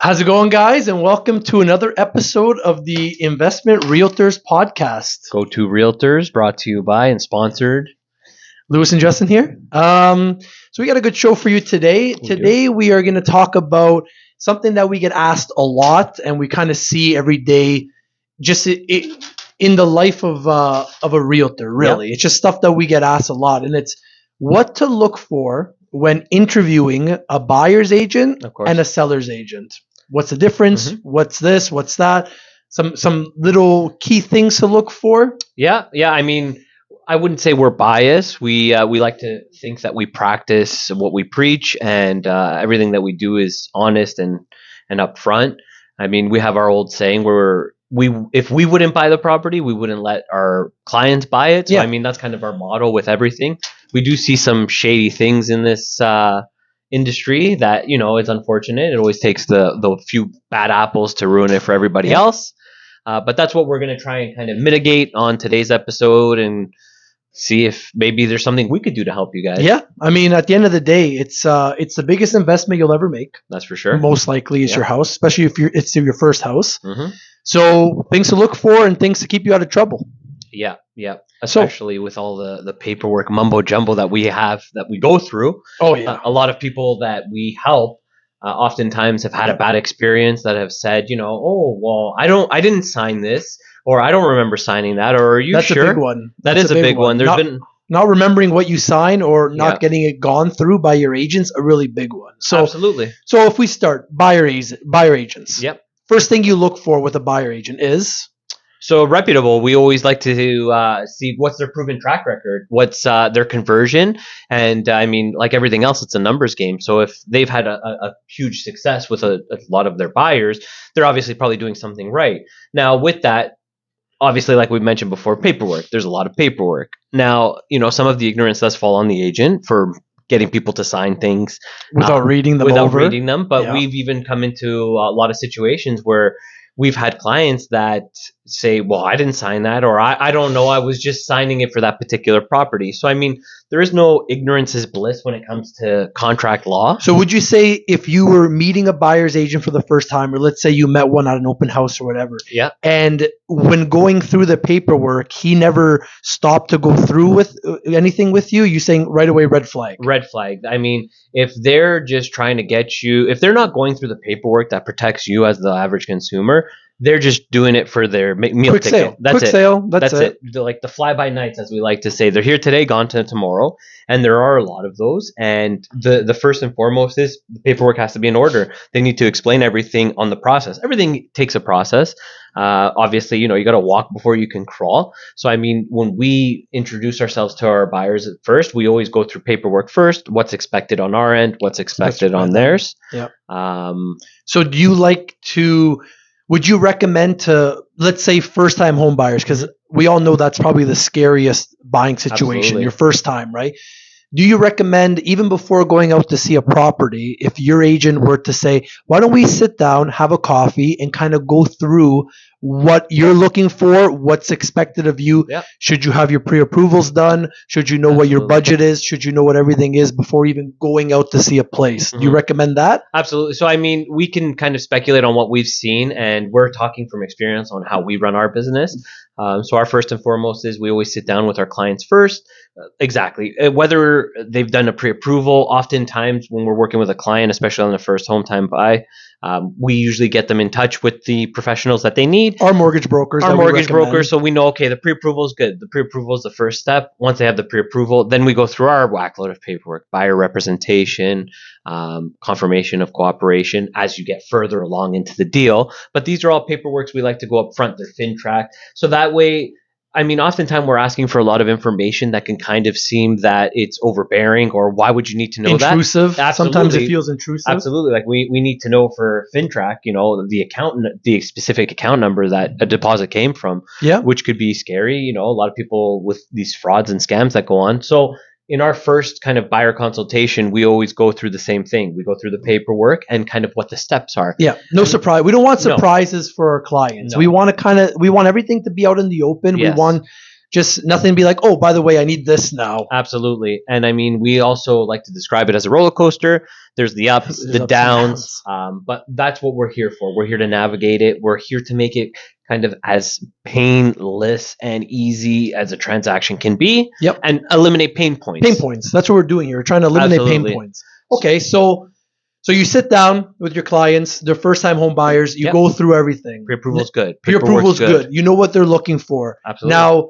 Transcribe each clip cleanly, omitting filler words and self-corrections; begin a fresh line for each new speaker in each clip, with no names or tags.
How's it going, guys? And welcome to another episode of the Investment Realtors podcast.
Go To Realtors, brought to you by and sponsored.
Lewis and Justin here. So we got a good show for you today. Today we are going to talk about something that we get asked a lot, and we kind of see every day, just in the life of a realtor. Really, It's just stuff that we get asked a lot, and it's what to look for when interviewing a buyer's agent and a seller's agent. What's the difference? What's this? What's that? Some little key things to look for.
Yeah. I mean, I wouldn't say we're biased. We like to think that we practice what we preach, and everything that we do is honest and upfront. I mean, we have our old saying where if we wouldn't buy the property, we wouldn't let our clients buy it. So I mean, that's kind of our motto with everything. We do see some shady things in this industry that, it's unfortunate. It always takes the few bad apples to ruin it for everybody else. But that's what we're going to try and kind of mitigate on today's episode and see if maybe there's something we could do to help you guys.
Yeah. I mean, at the end of the day, it's the biggest investment you'll ever make.
That's for sure.
Most likely is your house, especially if it's your first house. So things to look for and things to keep you out of trouble.
Yeah. Especially with all the paperwork mumbo jumbo that we go through.
Oh yeah.
A lot of people that we help oftentimes have had a bad experience that have said, oh well, I didn't sign this, or I don't remember signing that, or are you
That's
sure?
That's a big one.
That is a big one. There's been
not remembering what you signed or not getting it gone through by your agents, a really big one. So
absolutely.
So if we start buyer agents.
Yep.
First thing you look for with a buyer agent is.
So reputable, we always like to see what's their proven track record, what's their conversion. And I mean, like everything else, it's a numbers game. So if they've had a huge success with a lot of their buyers, they're obviously probably doing something right. Now with that, obviously, like we mentioned before, paperwork, there's a lot of paperwork. Now, some of the ignorance does fall on the agent for getting people to sign things
without reading them.
But we've even come into a lot of situations where we've had clients that say, well, I didn't sign that, or I don't know, I was just signing it for that particular property. So, I mean, there is no ignorance is bliss when it comes to contract law.
So would you say if you were meeting a buyer's agent for the first time, or let's say you met one at an open house or whatever, and when going through the paperwork, he never stopped to go through with anything with you, saying right away, red flag?
Red flag. I mean, if they're just trying to get you, if they're not going through the paperwork that protects you as the average consumer, they're just doing it for their meal
quick
ticket.
Sale.
That's
quick
it.
Sale. That's it.
They're like the fly-by-nights, as we like to say. They're here today, gone to tomorrow, and there are a lot of those. And the first and foremost is the paperwork has to be in order. They need to explain everything on the process. Everything takes a process. Obviously, you got to walk before you can crawl. So, I mean, when we introduce ourselves to our buyers at first, we always go through paperwork first. What's expected on our end? What's expected on theirs?
Yeah. So, do you like to? Would you recommend to, let's say, first-time home buyers, because we all know that's probably the scariest buying situation,
Absolutely.
Your first time, right? Do you recommend, even before going out to see a property, if your agent were to say, why don't we sit down, have a coffee, and kind of go through what you're looking for, what's expected of you?
Yep.
Should you have your pre-approvals done? Should you know what your budget is? Should you know what everything is before even going out to see a place? Do you recommend that?
Absolutely. So, I mean, we can kind of speculate on what we've seen, and we're talking from experience on how we run our business. So our first and foremost is we always sit down with our clients first. Exactly. Whether they've done a pre-approval, oftentimes when we're working with a client, especially on the first home time buy, we usually get them in touch with the professionals that they need.
Our mortgage brokers.
So we know, okay, the pre-approval is good. The pre-approval is the first step. Once they have the pre-approval, then we go through our whackload of paperwork, buyer representation, confirmation of cooperation as you get further along into the deal. But these are all paperworks we like to go up front. They're FINTRAC. So that way, I mean, oftentimes we're asking for a lot of information that can kind of seem that it's overbearing, or why would you need to know
intrusive.
that?
Sometimes it feels intrusive.
Absolutely. Like we need to know for FINTRAC, the specific account number that a deposit came from, which could be scary. A lot of people with these frauds and scams that go on. So in our first kind of buyer consultation, we always go through the same thing. We go through the paperwork and kind of what the steps are.
Yeah, no surprise. We don't want surprises for our clients.
No.
We want everything to be out in the open.
Yes.
We want just nothing be like, oh, by the way, I need this now.
Absolutely. And I mean, we also like to describe it as a roller coaster. There's the ups,
There's
the
ups and
downs, but that's what we're here for. We're here to navigate it. We're here to make it kind of as painless and easy as a transaction can be.
Yep.
And eliminate pain points.
Pain points. That's what we're doing here. We're trying to eliminate
Absolutely.
pain points. Okay, so you sit down with your clients, they're first-time home buyers. You
Yep.
go through everything.
Pre-approval is good.
Pre-approval is good. You know what they're looking for.
Absolutely.
Now,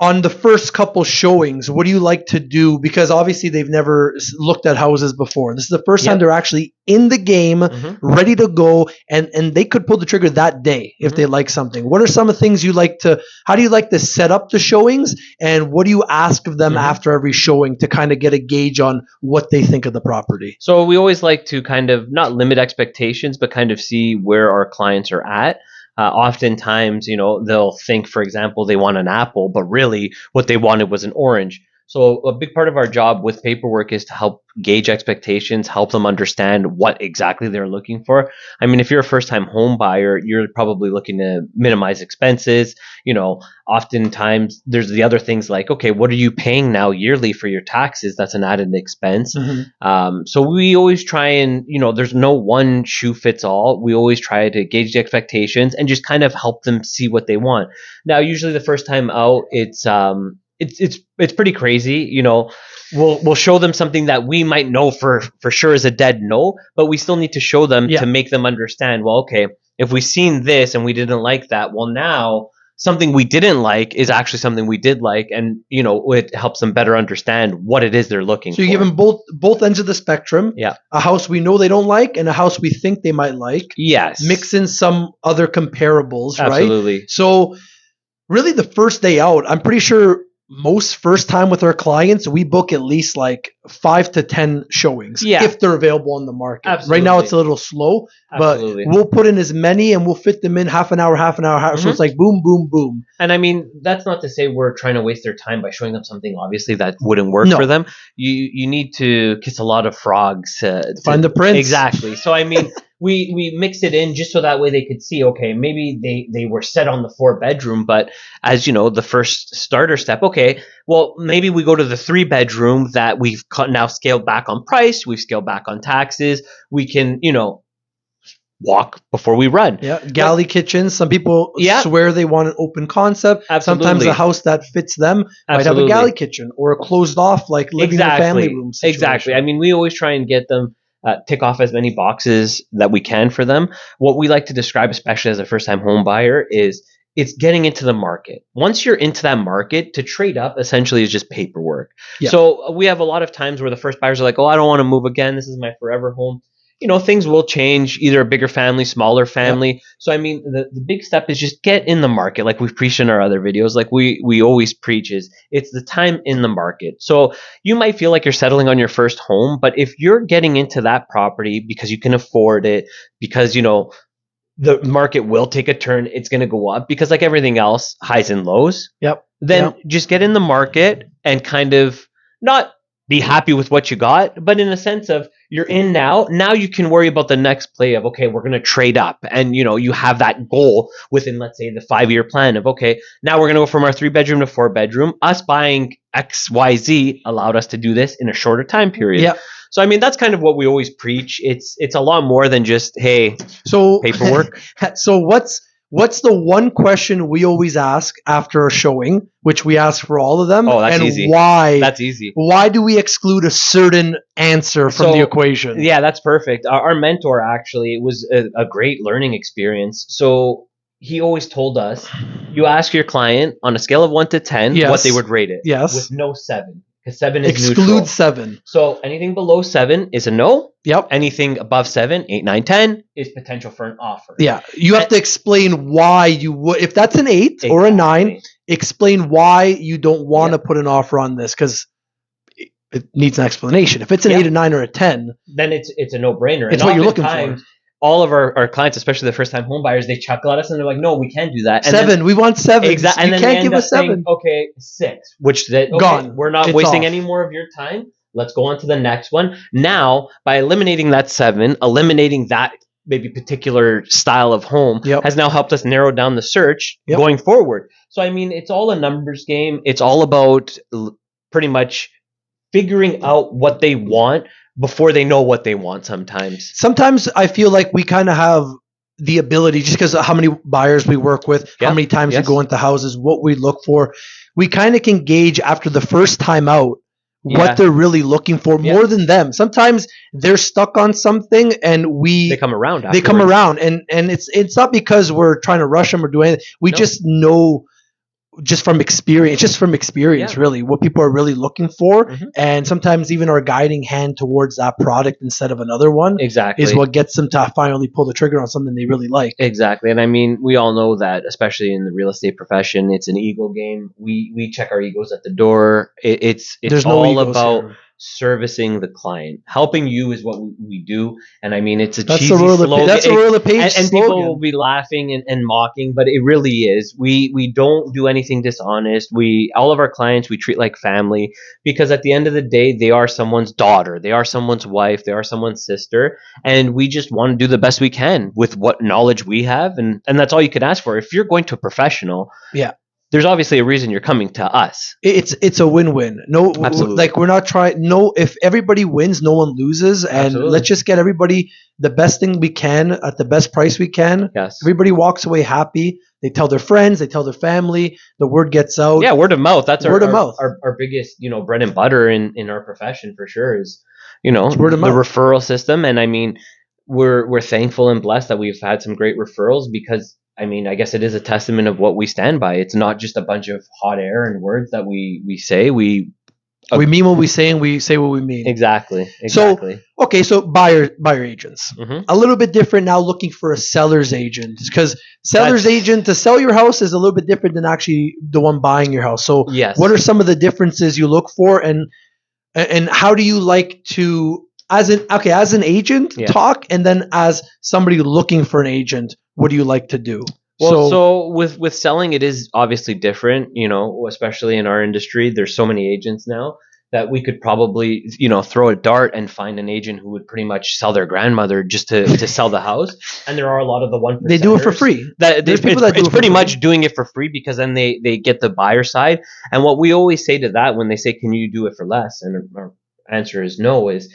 on the first couple showings, what do you like to do? Because obviously they've never looked at houses before. This is the first time they're actually in the game, ready to go, and they could pull the trigger that day if they like something. What are some of the things you like to, how do you like to set up the showings, and what do you ask of them after every showing to kind of get a gauge on what they think of the property?
So we always like to kind of not limit expectations, but kind of see where our clients are at. Oftentimes, they'll think, for example, they want an apple, but really what they wanted was an orange. So a big part of our job with paperwork is to help gauge expectations, help them understand what exactly they're looking for. I mean, if you're a first-time home buyer, you're probably looking to minimize expenses. Oftentimes there's the other things like, okay, what are you paying now yearly for your taxes? That's an added expense. So we always try and, there's no one shoe fits all. We always try to gauge the expectations and just kind of help them see what they want. Now, usually the first time out, it's pretty crazy. We'll show them something that we might know for sure is a dead no, but we still need to show them to make them understand, well, okay, if we've seen this and we didn't like that, well, now something we didn't like is actually something we did like, and it helps them better understand what it is they're looking for.
So you give them both ends of the spectrum.
Yeah.
A house we know they don't like and a house we think they might like.
Yes.
Mix in some other comparables, right?
Absolutely.
So really the first day out, I'm pretty sure most first time with our clients, we book at least like 5 to 10 showings if they're available on the market.
Absolutely.
Right now it's a little slow,
Absolutely.
but we'll put in as many and we'll fit them in half an hour. So it's like boom, boom, boom.
And I mean, that's not to say we're trying to waste their time by showing them something obviously that wouldn't work for them. You need to kiss a lot of frogs to
find the prince.
Exactly. So I mean, we mix it in just so that way they could see, okay, maybe they were set on the 4-bedroom, but as you know, the first starter step, okay, well, maybe we go to the 3-bedroom that we've now scaled back on price, we've scaled back on taxes, we can, walk before we run.
Yeah, galley kitchens. Some people swear they want an open concept.
Absolutely.
Sometimes a house that fits them might have a galley kitchen or a closed off like living in a family room situation.
Exactly. I mean, we always try and get them tick off as many boxes that we can for them. What we like to describe, especially as a first-time home buyer, is it's getting into the market. Once you're into that market, to trade up essentially is just paperwork. Yeah. So we have a lot of times where the first buyers are like, oh, I don't want to move again. This is my forever home. Things will change, either a bigger family, smaller family. Yeah. So, I mean, the big step is just get in the market. Like we've preached in our other videos, like we always preach, is it's the time in the market. So you might feel like you're settling on your first home, but if you're getting into that property because you can afford it, because, the market will take a turn, it's going to go up, because like everything else, highs and lows.
Yep.
Then just get in the market and kind of not be happy with what you got, but in a sense of you're in now you can worry about the next play of, okay, we're going to trade up, and you have that goal within, let's say, the 5-year plan of, okay, now we're going to go from our 3-bedroom to 4-bedroom. Us buying XYZ allowed us to do this in a shorter time period.
Yeah.
So I mean, that's kind of what we always preach. It's a lot more than just, hey, paperwork.
So what's the one question we always ask after a showing, which we ask for all of them?
Oh, that's
and
easy.
Why?
That's easy.
Why do we exclude a certain answer from the equation?
Yeah, that's perfect. Our mentor actually was a great learning experience. So he always told us, you ask your client on a scale of 1 to 10 what they would rate it.
Yes.
With no 7. Because 7 is
exclude
neutral.
7.
So anything below 7 is a no.
Yep.
Anything above 7, 8, 9, 10 is potential for an offer.
Yeah. You have to explain why you would. If that's an 8 or a 9, explain why you don't want to put an offer on this, because it needs an explanation. If it's an 8, a 9, or a 10,
then it's a no-brainer.
It's what you're looking for.
All of our clients, especially the first-time home buyers, they chuckle at us and they're like, "No, we can't do that." And
7, we want 7.
Exactly.
You can't give us 7.
Saying, okay, 6. Which gone. We're not wasting any more of your time. Let's go on to the next one. Now, by eliminating that 7, eliminating that maybe particular style of home
Yep.
has now helped us narrow down the search
Yep.
going forward. So I mean, it's all a numbers game. It's all about pretty much figuring out what they want before they know what they want sometimes.
Sometimes I feel like we kind of have the ability, just because of how many buyers we work with, how
Yep.
many times
Yes.
we go into houses, what we look for. We kind of can gauge after the first time out
Yeah.
what they're really looking for
Yeah.
more than them. Sometimes they're stuck on something and
They come around.
they come around, and it's not because we're trying to rush them or do anything. We
No.
just know just from experience,
Yeah.
really, what people are really looking for.
Mhm.
And sometimes even our guiding hand towards that product instead of another one
Exactly.
is what gets them to finally pull the trigger on something they really like.
Exactly. And I mean, we all know that, especially in the real estate profession, it's an ego game. We check our egos at the door. It's
There's no
all
egos
about
here.
servicing the client. Helping you is what we do. And I mean, it's a
That's
cheesy
the
slogan.
That's a Royal LePage
And
slogan.
people will be laughing and mocking, but it really is. We don't do anything dishonest. All of our clients we treat like family, because at the end of the day, they are someone's daughter, they are someone's wife, they are someone's sister, and we just want to do the best we can with what knowledge we have, and that's all you can ask for. If you're going to a professional,
Yeah.
there's obviously a reason you're coming to us.
It's a win-win. No,
Absolutely.
like we're not trying. No, if everybody wins, no one loses, and
Absolutely.
let's just get everybody the best thing we can at the best price we can.
Yes.
Everybody walks away happy. They tell their friends, they tell their family. The word gets out.
Yeah, word of mouth. That's
Word of mouth.
our biggest, bread and butter in our profession for sure is,
It's word of
the
mouth.
referral system. And I mean, we're thankful and blessed that we've had some great referrals, because I mean, I guess it is a testament of what we stand by. It's not just a bunch of hot air and words that we say. We
mean what we say, and we say what we mean.
exactly.
Okay, so buyer agents.
Mhm.
A little bit different now, looking for a seller's agent, because seller's
That's-
agent to sell your house is a little bit different than actually the one buying your house. So
Yes.
what are some of the differences you look for, and how do you like to, as an agent,
Yeah.
talk, and then as somebody looking for an agent, what do you like to do?
Well, so with selling, it is obviously different, especially in our industry. There's so many agents now that we could probably, throw a dart and find an agent who would pretty much sell their grandmother just to sell the house. And there are a lot of the 1%.
they do it for free.
There's
people that do
it's
it for
pretty
free.
much doing it for free, because then they get the buyer side. And what we always say to that when they say, can you do it for less? And our answer is no, is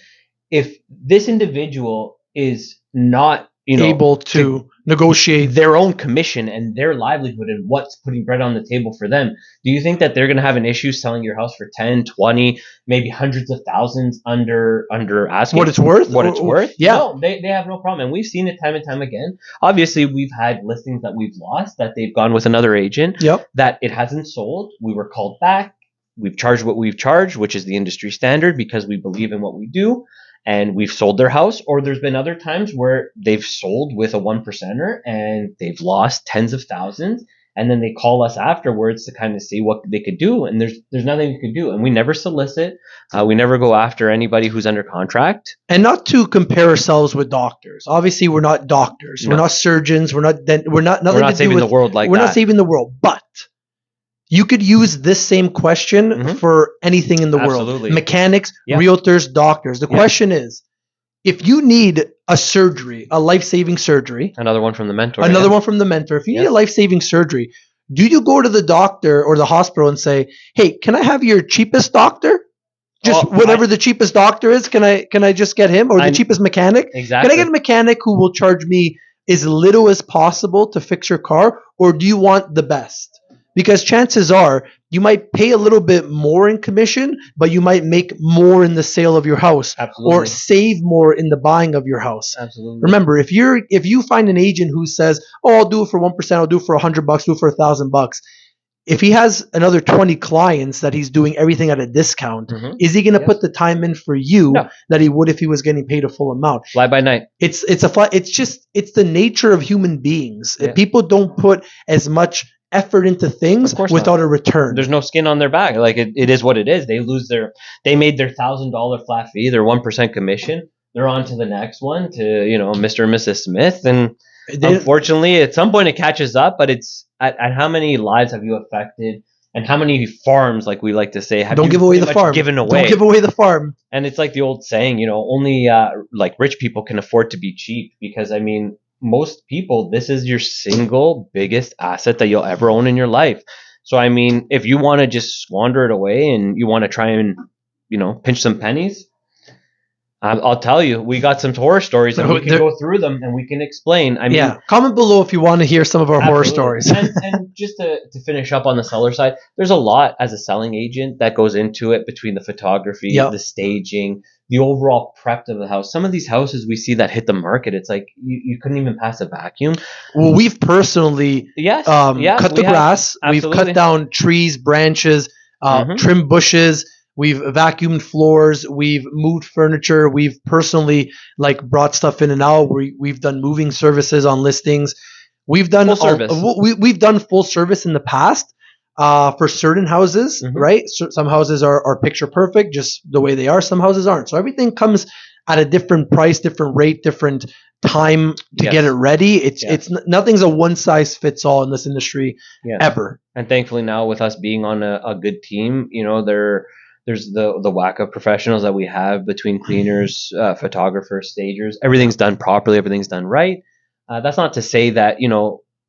if this individual is not,
able to negotiate.
their own commission and their livelihood and what's putting bread on the table for them, do you think that they're going to have an issue selling your house for 10, 20, maybe hundreds of thousands under asking?
What it's worth?
What it's worth?
Yeah.
No, they have no problem. And we've seen it time and time again. Obviously, we've had listings that we've lost, that they've gone with another agent,
Yep.
that it hasn't sold. We were called back. We've charged what we've charged, which is the industry standard, because we believe in what we do. And we've sold their house. Or there's been other times where they've sold with a 1%er and they've lost tens of thousands, and then they call us afterwards to kind of see what they could do, and there's nothing we could do. And we never solicit, we never go after anybody who's under contract.
And not to compare ourselves with doctors. Obviously, we're not doctors.
No.
We're not surgeons. We're not nothing
We're not
to do
saving
with
the world like
we're
that.
not saving the world, but you could use this same question
Mhm.
for anything in the
Absolutely.
world. Mechanics,
Yeah.
realtors, doctors. The
Yeah.
question is, if you need a surgery, a life-saving surgery,
Another one from the mentor.
another
yeah.
one from the mentor, if you need
Yes.
a life-saving surgery, do you go to the doctor or the hospital and say, "Hey, can I have your cheapest doctor? Just
Oh,
whatever the cheapest doctor is, can I just get him, or the
I'm-
cheapest mechanic?
Exactly.
Can I get a mechanic who will charge me as little as possible to fix your car, or do you want the best?" Because chances are you might pay a little bit more in commission, but you might make more in the sale of your house,
Absolutely.
or save more in the buying of your house.
Absolutely.
Remember, if you find an agent who says, "Oh, I'll do it for 1%, I'll do it for $100, do it for $1,000," if he has another 20 clients that he's doing everything at a discount,
Mhm.
is he going to
Yes.
put the time in for you
No.
that he would if he was getting paid a full amount?
Fly by night.
It's the nature of human beings.
Yeah.
People don't put as much effort into things
Of course
without a return.
There's no skin on their back. Like it is what it is. They made their $1,000 flat fee, their 1% commission. They're on to the next one, to Mr. and Mrs. Smith, and
They-
unfortunately, at some point it catches up. But it's at how many lives have you affected, And how many farms, like we like to say, have
Don't
you
give away
pretty
the
much
farm.
given away?
Don't give away the farm.
And it's like the old saying, only like rich people can afford to be cheap, because I mean, most people, this is your single biggest asset that you'll ever own in your life. So I mean, if you want to just squander it away and you want to try and pinch some pennies, I'll tell you, we got some horror stories and we can go through them and we can explain. I mean,
comment below if you want to hear some of our horror stories.
and just to finish up on the seller side, there's a lot as a selling agent that goes into it, between the photography, the staging, the overall prep of the house. Some of these houses we see that hit the market, it's like you couldn't even pass a vacuum.
Well, we've personally cut the grass. We've cut down trees, branches, trimmed bushes. We've vacuumed floors. We've moved furniture. We've personally brought stuff in and out. We've done moving services on listings. We've done
full service.
We've done full service in the past for certain houses, right? So some houses are picture perfect, just the way they are. Some houses aren't. So everything comes at a different price, different rate, different time to get it ready. It's nothing's a one size fits all in this industry ever.
And thankfully now, with us being on a good team, there's the whack of professionals that we have between cleaners, photographers, stagers. Everything's done properly. Everything's done right. That's not to say that,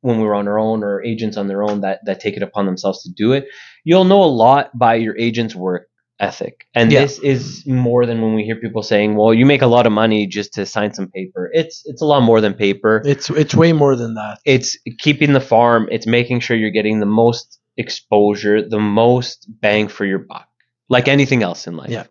when we're on our own or agents on their own that take it upon themselves to do it. You'll know a lot by your agent's work ethic. And this is more than when we hear people saying, well, you make a lot of money just to sign some paper. It's a lot more than paper.
It's way more than that.
It's keeping the farm. It's making sure you're getting the most exposure, the most bang for your buck. Like anything else in life.
Yeah.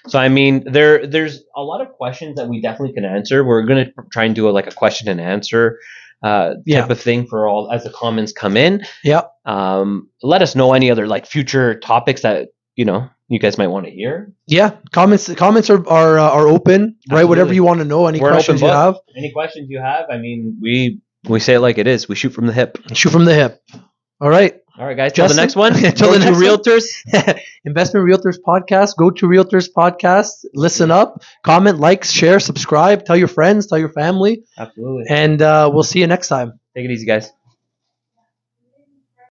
So I mean, there's a lot of questions that we definitely can answer. We're gonna try and do a question and answer type of thing for all as the comments come in.
Yeah.
Let us know any other future topics that you guys might want to hear.
Yeah. Comments are open. Absolutely. Right. Whatever you want to know. Any questions you have.
Any questions you have. I mean, we say it like it is. We shoot from the hip.
Shoot from the hip. All right.
All right, guys. Till the next one.
Till the next Realtors. Investment Realtors Podcast. Go to Realtors Podcast. Listen up. Comment, like, share, subscribe. Tell your friends. Tell your family.
Absolutely.
And we'll see you next time.
Take it easy, guys.